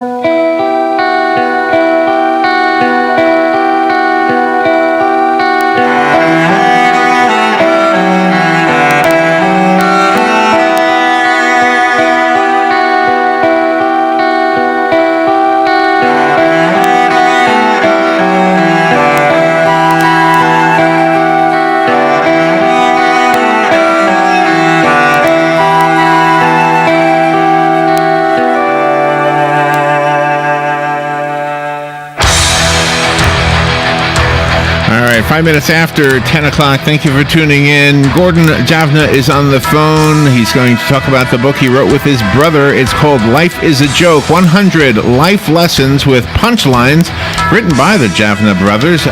5 minutes after 10 o'clock. Thank you for tuning in. Gordon Javna is on the phone. He's going to talk about the book he wrote with his brother. It's called Life is a Joke, 100 Life Lessons with Punchlines, written by the Javna brothers.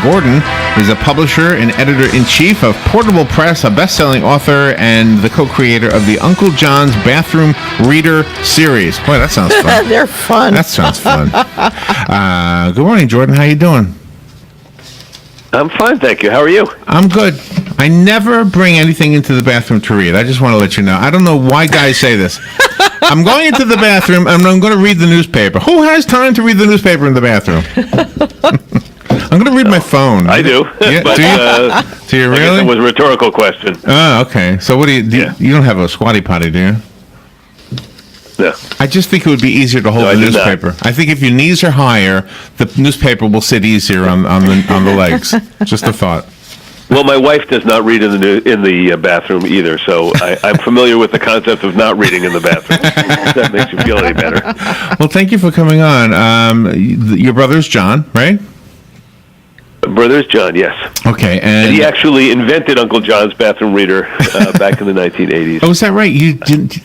Gordon is a publisher and editor-in-chief of Portable Press, a best-selling author, and the co-creator of the Uncle John's Bathroom Reader series. Boy, that sounds fun. They're fun. That sounds fun. Good morning, Jordan. How you doing? I'm fine, thank you. How are you? I'm good. I never bring anything into the bathroom to read. I just want to let you know. I don't know why guys say this. I'm going into the bathroom and I'm going to read the newspaper. Who has time to read the newspaper in the bathroom? I'm going to read my phone. I do. Yeah, but, do you really? It was a rhetorical question. Oh, okay. So what do you you don't have a squatty potty, do you? No. I just think it would be easier to hold the newspaper. I think if your knees are higher, the newspaper will sit easier on the legs. Just a thought. Well, my wife does not read in the bathroom either, so I'm familiar with the concept of not reading in the bathroom. If that makes you feel any better. Well, thank you for coming on. Your brother's John, right? Brother's John, yes. Okay, and he actually invented Uncle John's bathroom reader back in the 1980s. Oh, is that right? You didn't?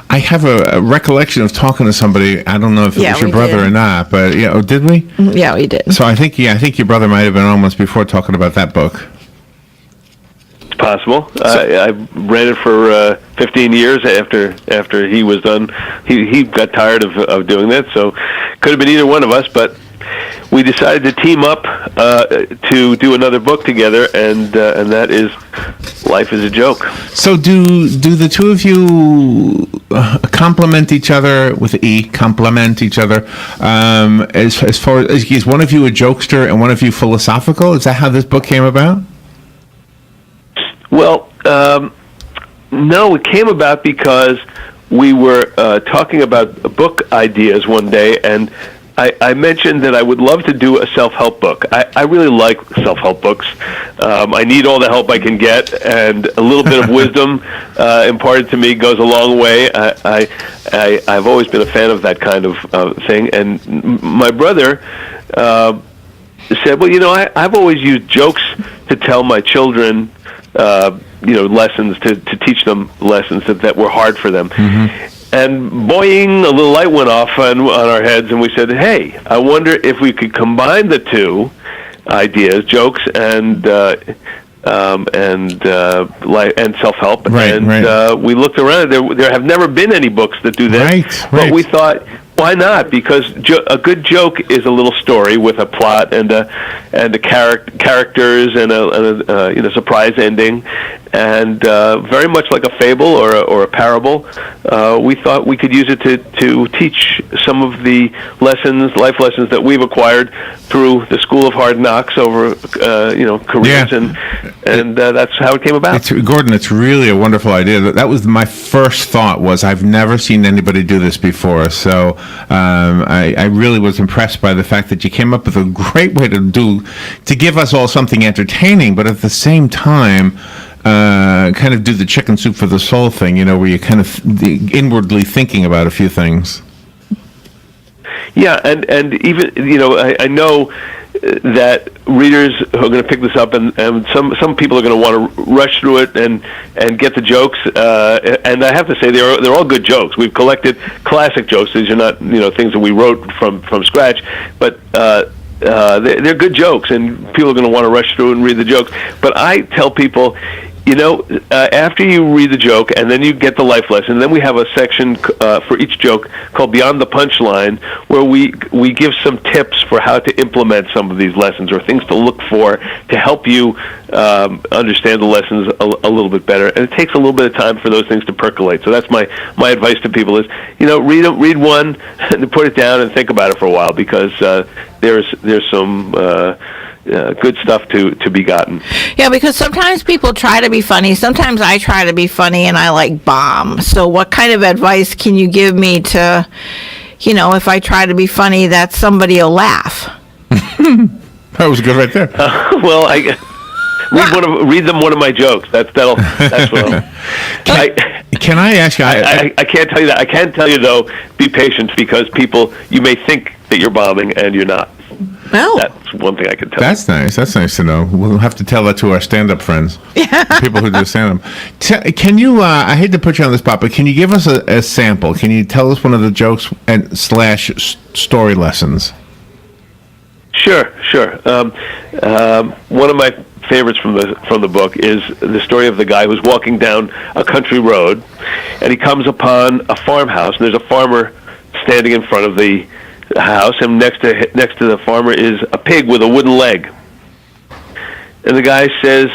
I have a recollection of talking to somebody. I don't know if it was your brother or not, but did we? Yeah, we did. So I think your brother might have been on once before talking about that book. It's possible. I ran it for 15 years after he was done. He got tired of doing that, so could have been either one of us, but we decided to team up to do another book together, and that is Life is a Joke. So do the two of you complement each other with E? Complement each other as far as is one of you a jokester and one of you philosophical? Is that how this book came about? Well, no, it came about because we were talking about book ideas one day, and I mentioned that I would love to do a self-help book. I really like self-help books. I need all the help I can get, and a little bit of wisdom imparted to me goes a long way. I've always been a fan of that kind of thing. And my brother said, well, I've always used jokes to tell my children lessons, to teach them lessons that were hard for them. Mm-hmm. And boing, a little light went off on our heads, and we said, hey, I wonder if we could combine the two ideas, jokes and self-help. Right. We looked around. There have never been any books that do that. Right. But we thought, why not? Because a good joke is a little story with a plot and characters and a surprise ending, and very much like a fable or a parable. We thought we could use it to teach some of the life lessons that we've acquired through the School of Hard Knocks over careers, and that's how it came about. Gordon, it's really a wonderful idea. That was my first thought. I've never seen anybody do this before, so. I really was impressed by the fact that you came up with a great way to give us all something entertaining, but at the same time, kind of do the chicken soup for the soul thing, where you're kind of inwardly thinking about a few things. Yeah, and even, I know that readers are going to pick this up, and some people are going to want to rush through it and get the jokes. And I have to say, they're all good jokes. We've collected classic jokes. These are not things that we wrote from scratch, but they're good jokes, and people are going to want to rush through and read the jokes. But I tell people, After you read the joke and then you get the life lesson, then we have a section for each joke called Beyond the Punchline, where we give some tips for how to implement some of these lessons or things to look for to help you understand the lessons a little bit better. And it takes a little bit of time for those things to percolate. So that's my advice to people is, read one and put it down and think about it for a while, because there's some good stuff to be gotten. Yeah, because sometimes people try to be funny. Sometimes I try to be funny and I bomb. So what kind of advice can you give me to, if I try to be funny, that somebody will laugh? That was good right there. Well, read them one of my jokes. That's what Can I ask you? I can't tell you that. I can tell you though, be patient, because you may think that you're bombing and you're not. No. That's one thing I can tell. That's nice. That's nice to know. We'll have to tell that to our stand-up friends. People who do stand-up. Can you, I hate to put you on the spot, but can you give us a sample? Can you tell us one of the jokes and / story lessons? Sure. One of my favorites from the book is the story of the guy who's walking down a country road, and he comes upon a farmhouse, and there's a farmer standing in front of the house, and next to the farmer is a pig with a wooden leg. And the guy says,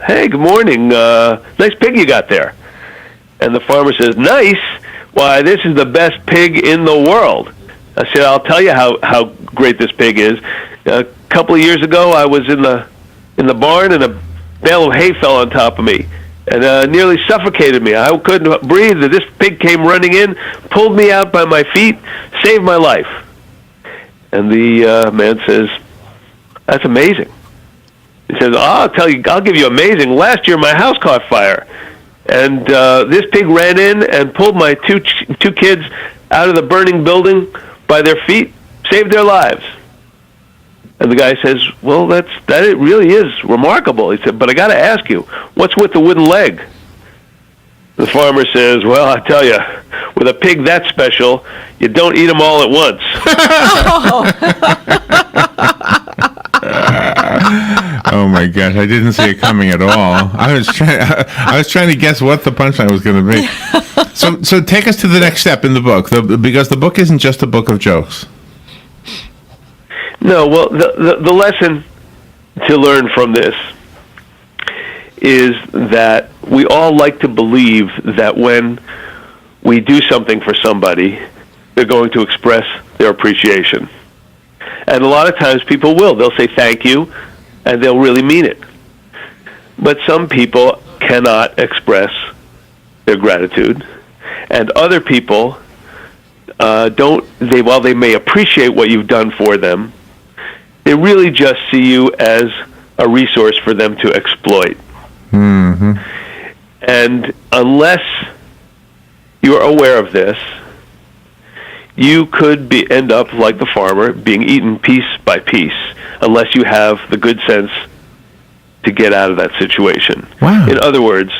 "Hey, good morning. Nice pig you got there." And the farmer says, "Nice? Why, this is the best pig in the world." I said, "I'll tell you how great this pig is. A couple of years ago, I was in the barn, and a bale of hay fell on top of me and nearly suffocated me. I couldn't breathe. This pig came running in, pulled me out by my feet, saved my life." And the man says, "That's amazing." He says, I'll give you amazing. Last year, my house caught fire, and this pig ran in and pulled my two kids out of the burning building by their feet, saved their lives." And the guy says, "Well, that it really is remarkable." He said, "But I got to ask you, what's with the wooden leg?" The farmer says, "Well, I tell you, with a pig that special, you don't eat them all at once." Oh my gosh, I didn't see it coming at all. I was trying to guess what the punchline was going to be. So take us to the next step in the book, because the book isn't just a book of jokes. No, well, the lesson to learn from this is that we all like to believe that when we do something for somebody, they're going to express their appreciation. And a lot of times people will. They'll say thank you, and they'll really mean it. But some people cannot express their gratitude, and other people while they may appreciate what you've done for them, they really just see you as a resource for them to exploit. Mm-hmm. And unless you're aware of this, you could end up like the farmer, being eaten piece by piece, unless you have the good sense to get out of that situation. Wow. In other words,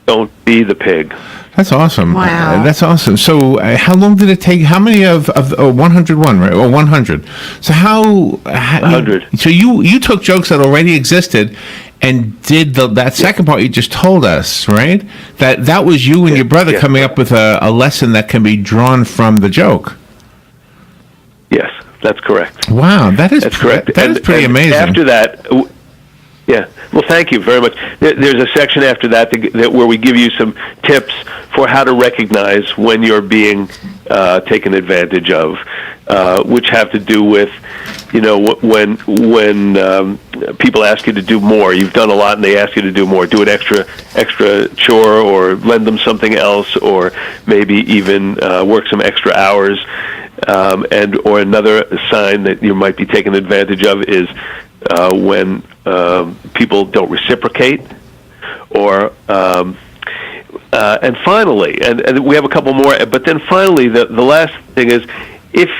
don't be the pig. That's awesome. Wow. That's awesome. So how long did it take? How many of 101, right? Or 100. So how 100. So you took jokes that already existed and did that second part you just told us, right? That was you and your brother coming up with a lesson that can be drawn from the joke. Yes, that's correct. Wow, that's correct. That is pretty amazing. After that, yeah. Well, thank you very much. There's a section after that where we give you some tips for how to recognize when you're being taken advantage of, which have to do with, when people ask you to do more. You've done a lot, and they ask you to do more. Do an extra chore, or lend them something else, or maybe even work some extra hours. Or another sign that you might be taken advantage of is when people don't reciprocate, or and finally, and we have a couple more, but then finally, the last thing is, if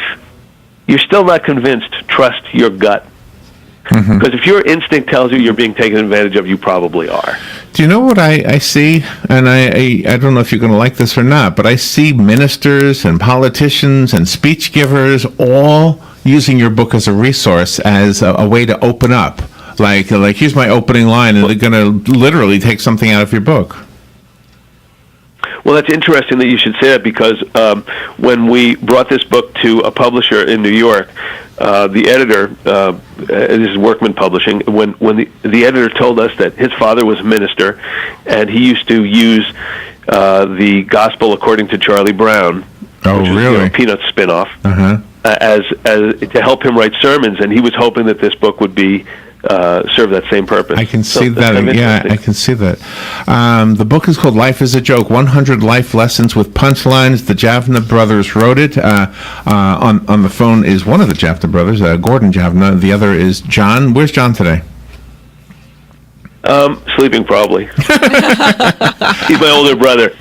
you're still not convinced, trust your gut. Mm-hmm. Because if your instinct tells you you're being taken advantage of, you probably are. Do you know what I see? And I don't know if you're going to like this or not, but I see ministers and politicians and speech givers all using your book as a resource, as a way to open up like here's my opening line, and they're going to literally take something out of your book. Well, that's interesting that you should say that, because when we brought this book to a publisher in New York, the editor, this is Workman Publishing, when the editor told us that his father was a minister, and he used to use the Gospel According to Charlie Brown, which really? is, Peanuts spinoff, as to help him write sermons, and he was hoping that this book would be serve that same purpose. I can see that. Yeah, I can see that. The book is called Life is a Joke, 100 Life Lessons with Punchlines. The Javna brothers wrote it. On the phone is one of the Javna brothers, Gordon Javna. The other is John. Where's John today? Sleeping probably. He's my older brother.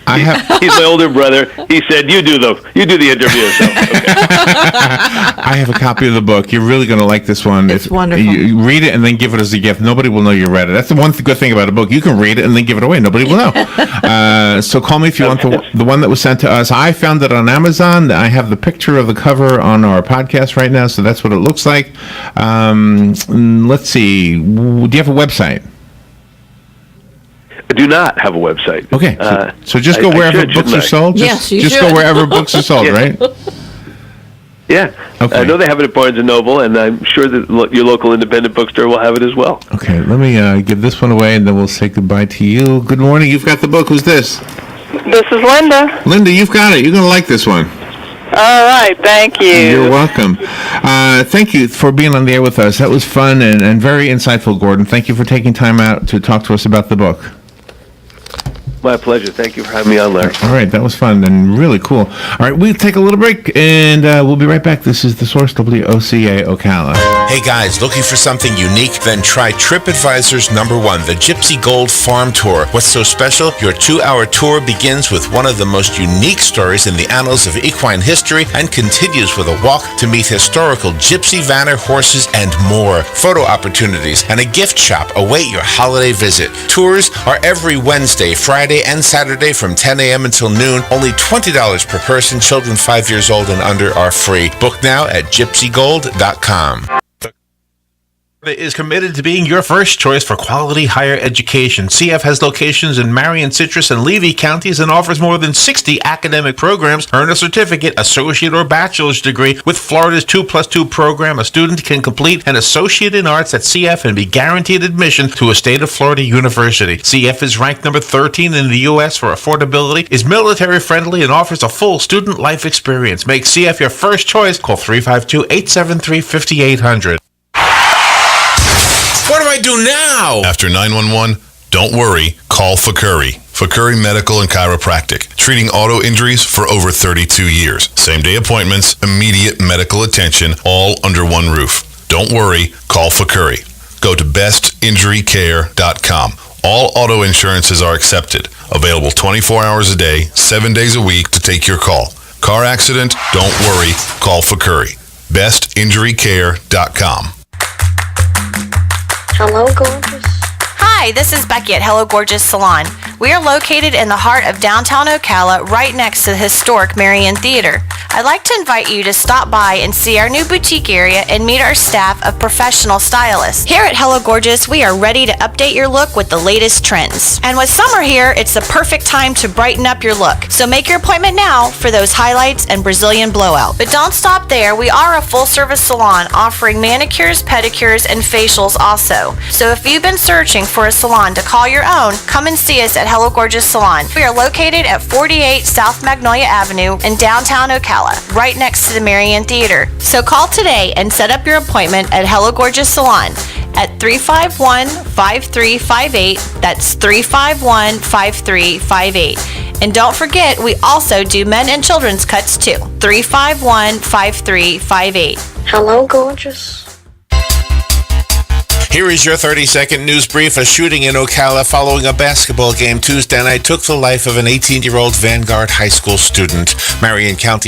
He's my older brother. He said, "You do the interview." So, okay. I have a copy of the book. You're really going to like this one. It's wonderful. You read it and then give it as a gift. Nobody will know you read it. That's the one good thing about a book. You can read it and then give it away. Nobody will know. So call me if you want the one that was sent to us. I found it on Amazon. I have the picture of the cover on our podcast right now, so that's what it looks like. Let's see. Do you have a website? I do not have a website. Okay, so just go wherever books are sold? Yes, you just should. go wherever books are sold, right? Yeah. Okay. I know they have it at Barnes & Noble, and I'm sure that your local independent bookstore will have it as well. Okay, let me give this one away, and then we'll say goodbye to you. Good morning. You've got the book. Who's this? This is Linda. Linda, you've got it. You're going to like this one. All right, thank you. You're welcome. Thank you for being on the air with us. That was fun and very insightful, Gordon. Thank you for taking time out to talk to us about the book. My pleasure. Thank you for having me on, Larry. All right, that was fun and really cool. All right, we'll take a little break, and we'll be right back. This is The Source, WOCA Ocala. Hey guys, looking for something unique? Then try TripAdvisor's #1, the Gypsy Gold Farm Tour. What's so special? Your 2-hour tour begins with one of the most unique stories in the annals of equine history and continues with a walk to meet historical gypsy vanner, horses, and more. Photo opportunities and a gift shop await your holiday visit. Tours are every Wednesday, Friday, and Saturday from 10 a.m. until noon. Only $20 per person. Children 5 years old and under are free. Book now at gypsygold.com. Is committed to being your first choice for quality higher education. CF has locations in Marion, Citrus, and Levy counties and offers more than 60 academic programs. Earn a certificate, associate, or bachelor's degree. With Florida's 2+2 program, a student can complete an associate in arts at CF and be guaranteed admission to a state of Florida university. CF is ranked number 13 in the U.S. for affordability, is military friendly, and offers a full student life experience. Make CF your first choice. Call 352-873-5800. What do I do now? After 911, don't worry, call Fakuri. Fakuri Medical and Chiropractic, treating auto injuries for over 32 years. Same-day appointments, immediate medical attention, all under one roof. Don't worry, call Fakuri. Go to bestinjurycare.com. All auto insurances are accepted. Available 24 hours a day, 7 days a week to take your call. Car accident? Don't worry, call Fakuri. bestinjurycare.com. Hello, gorgeous. Hi, this is Becky at Hello Gorgeous Salon. We are located in the heart of downtown Ocala, right next to the historic Marion Theater. I'd like to invite you to stop by and see our new boutique area and meet our staff of professional stylists. Here at Hello Gorgeous, we are ready to update your look with the latest trends. And with summer here, it's the perfect time to brighten up your look. So make your appointment now for those highlights and Brazilian blowout. But don't stop there. We are a full-service salon offering manicures, pedicures, and facials also. So if you've been searching for a salon to call your own, come and see us at Hello Gorgeous Salon. We are located at 48 South Magnolia Avenue in downtown Ocala, right next to the Marion Theater. So call today and set up your appointment at Hello Gorgeous Salon at 351-5358. That's 351-5358. And don't forget, we also do men and children's cuts too. 351-5358. Hello, gorgeous. Here is your 30-second news brief. A shooting in Ocala following a basketball game Tuesday night took the life of an 18-year-old Vanguard High School student. Marion County